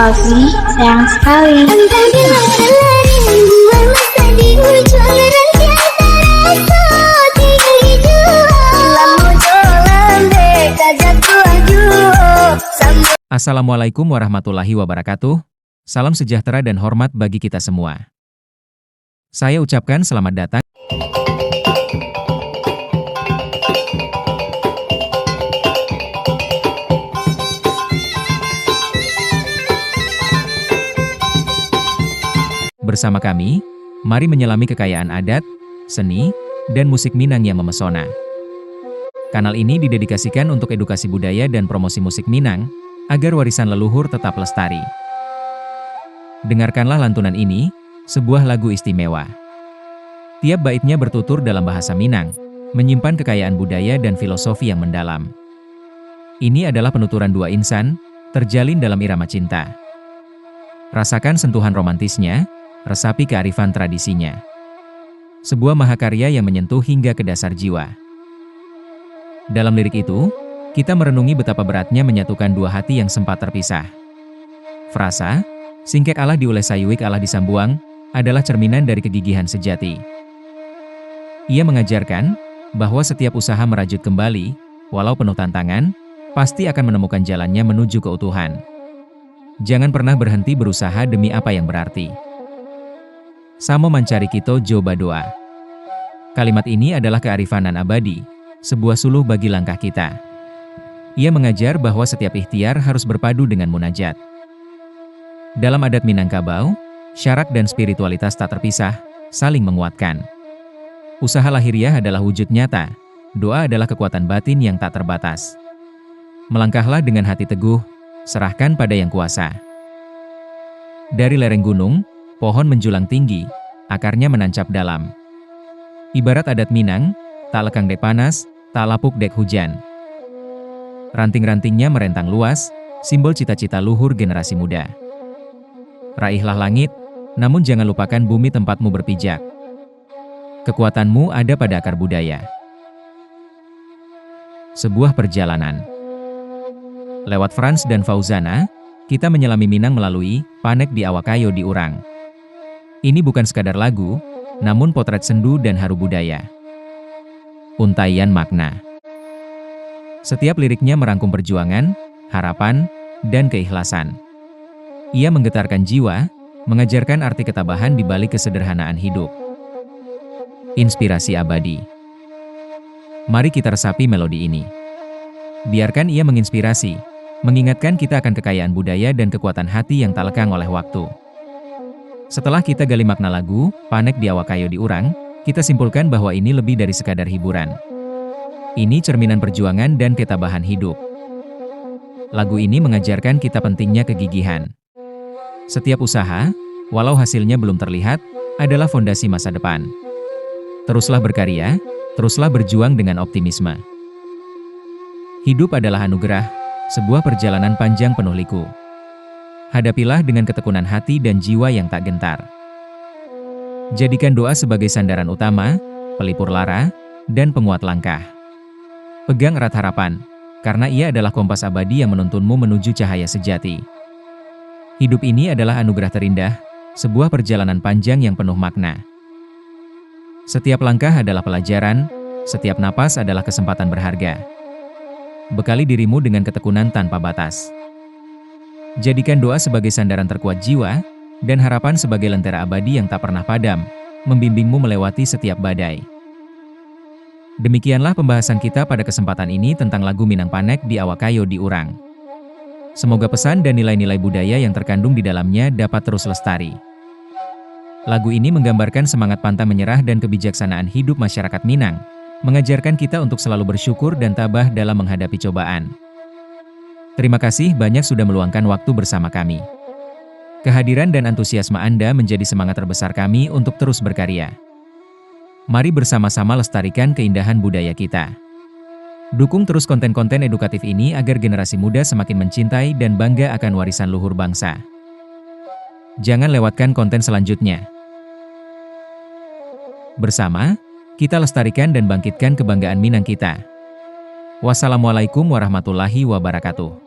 Love me, sayang sekali. Entah bila berlari membuang masa di ujung rantai antara tiga hijau. Lamu jalan dekat jatuh juo. Assalamualaikum warahmatullahi wabarakatuh. Salam sejahtera dan hormat bagi kita semua. Saya ucapkan selamat datang bersama kami. Mari menyelami kekayaan adat, seni, dan musik Minang yang memesona. Kanal ini didedikasikan untuk edukasi budaya dan promosi musik Minang, agar warisan leluhur tetap lestari. Dengarkanlah lantunan ini, sebuah lagu istimewa. Tiap baitnya bertutur dalam bahasa Minang, menyimpan kekayaan budaya dan filosofi yang mendalam. Ini adalah penuturan dua insan, terjalin dalam irama cinta. Rasakan sentuhan romantisnya, resapi kearifan tradisinya. Sebuah mahakarya yang menyentuh hingga ke dasar jiwa. Dalam lirik itu, kita merenungi betapa beratnya menyatukan dua hati yang sempat terpisah. Frasa, singkek Allah diuleh sayuik Allah disambuang, adalah cerminan dari kegigihan sejati. Ia mengajarkan bahwa setiap usaha merajut kembali, walau penuh tantangan, pasti akan menemukan jalannya menuju keutuhan. Jangan pernah berhenti berusaha demi apa yang berarti. Samo mancari kito joba doa. Kalimat ini adalah kearifanan abadi, sebuah suluh bagi langkah kita. Ia mengajar bahwa setiap ikhtiar harus berpadu dengan munajat. Dalam adat Minangkabau, syarak dan spiritualitas tak terpisah, saling menguatkan. Usaha lahiriah adalah wujud nyata, doa adalah kekuatan batin yang tak terbatas. Melangkahlah dengan hati teguh, serahkan pada Yang Kuasa. Dari lereng gunung, pohon menjulang tinggi, akarnya menancap dalam. Ibarat adat Minang, tak lekang dek panas, tak lapuk dek hujan. Ranting-rantingnya merentang luas, simbol cita-cita luhur generasi muda. Raihlah langit, namun jangan lupakan bumi tempatmu berpijak. Kekuatanmu ada pada akar budaya. Sebuah perjalanan. Lewat Frans dan Fauzana, kita menyelami Minang melalui Panek di Awakayo di Urang. Ini bukan sekadar lagu, namun potret sendu dan haru budaya. Untaian makna. Setiap liriknya merangkum perjuangan, harapan, dan keikhlasan. Ia menggetarkan jiwa, mengajarkan arti ketabahan di balik kesederhanaan hidup. Inspirasi abadi. Mari kita resapi melodi ini. Biarkan ia menginspirasi, mengingatkan kita akan kekayaan budaya dan kekuatan hati yang tak lekang oleh waktu. Setelah kita gali makna lagu, Panek di Awakayo di Urang, kita simpulkan bahwa ini lebih dari sekadar hiburan. Ini cerminan perjuangan dan ketabahan hidup. Lagu ini mengajarkan kita pentingnya kegigihan. Setiap usaha, walau hasilnya belum terlihat, adalah fondasi masa depan. Teruslah berkarya, teruslah berjuang dengan optimisme. Hidup adalah anugerah, sebuah perjalanan panjang penuh liku. Hadapilah dengan ketekunan hati dan jiwa yang tak gentar. Jadikan doa sebagai sandaran utama, pelipur lara, dan penguat langkah. Pegang erat harapan, karena ia adalah kompas abadi yang menuntunmu menuju cahaya sejati. Hidup ini adalah anugerah terindah, sebuah perjalanan panjang yang penuh makna. Setiap langkah adalah pelajaran, setiap napas adalah kesempatan berharga. Bekali dirimu dengan ketekunan tanpa batas. Jadikan doa sebagai sandaran terkuat jiwa, dan harapan sebagai lentera abadi yang tak pernah padam, membimbingmu melewati setiap badai. Demikianlah pembahasan kita pada kesempatan ini tentang lagu Minang Panek di Awakayo di Urang. Semoga pesan dan nilai-nilai budaya yang terkandung di dalamnya dapat terus lestari. Lagu ini menggambarkan semangat pantang menyerah dan kebijaksanaan hidup masyarakat Minang, mengajarkan kita untuk selalu bersyukur dan tabah dalam menghadapi cobaan. Terima kasih banyak sudah meluangkan waktu bersama kami. Kehadiran dan antusiasme Anda menjadi semangat terbesar kami untuk terus berkarya. Mari bersama-sama lestarikan keindahan budaya kita. Dukung terus konten-konten edukatif ini agar generasi muda semakin mencintai dan bangga akan warisan luhur bangsa. Jangan lewatkan konten selanjutnya. Bersama, kita lestarikan dan bangkitkan kebanggaan Minang kita. Wassalamualaikum warahmatullahi wabarakatuh.